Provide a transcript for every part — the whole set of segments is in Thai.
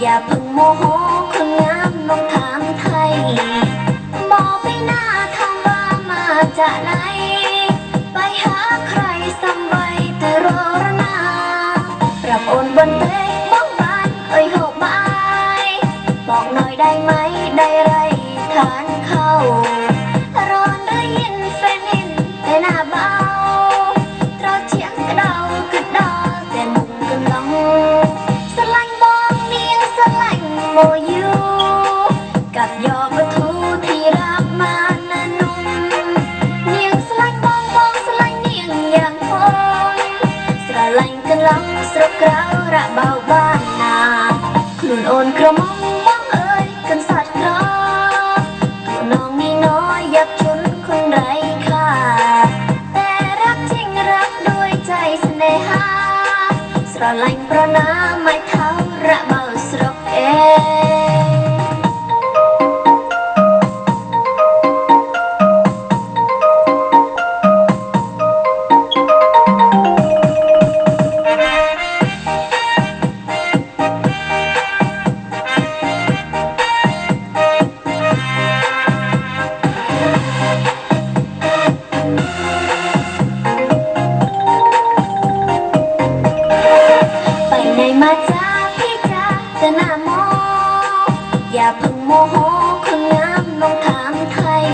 อย่าเพิ่งโมโหคนงามลองถามไทยบอกไปหน้าทำว่ามาจากไหนไปหาใครสำไว้แต่รอระนาปรับโอนบนเตะบ้องบานหกบายบอกหน่อยได้ไหมได้ไรทานเข้าร้อนได้ยินแฟนเห็นแต่หน้าเบาเราเชียงกระเดากระดอแต่มุงกันลองสลังบองเนียงสลังโมยูกับยอประทูที่รักมานานุ่มเนียงสลังบองบองสลังเนียงอย่างพงสลังกันลองสระกราวระเบาบ้านนาคลุนโอนกระมองมองเอ่ยกันสัตว์ครอตัวน้องนี่น้อยยับชุนคนไร้ค่าแต่รักจริงรักด้วยใจเสน่หาสระลังเพราะน้ำไม่เท่าระเบาสระเองมาจ้าพี่จ้าจะหน้ามออย่าเพิ่งโมโหคนงามลองถามไทย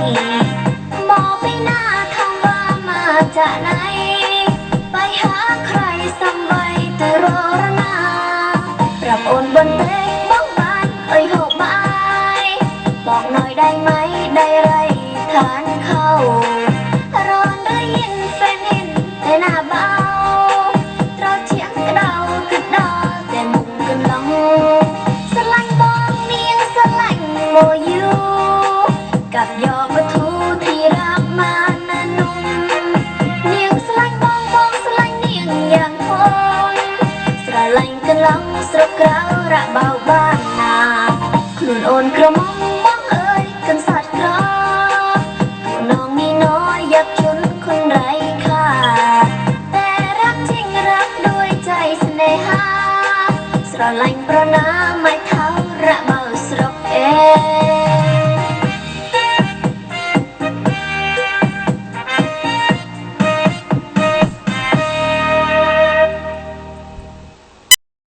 บอกไปหน้าคำว่ามาจากไหนไปหาใครสำไว้แต่รอระนาปรับโอนบนเตะบ้องบานหกบายบอกหน่อยได้ไหมได้ไรทานเข้าร้อนได้ยินแฟนเห็นแต่หน้าเบาเราเชียงกระเดากระดอแต่มุงกันลองสลังบองเนียงสลังโมยูกับยอประทูที่รักมานานุ่มเนียงสลังบองบองสลังเนียงอย่างพงสลังกันลองสระกราวระเบาบ้านนาคลุนโอนกระมองมองเอ่ยกันสัตว์ครอตัวน้องนี่น้อยยับชุนคนไร้ค่าแต่รักจริงรักด้วยใจเสน่หาสระลังเพราะน้ำไม่เท่าระเบา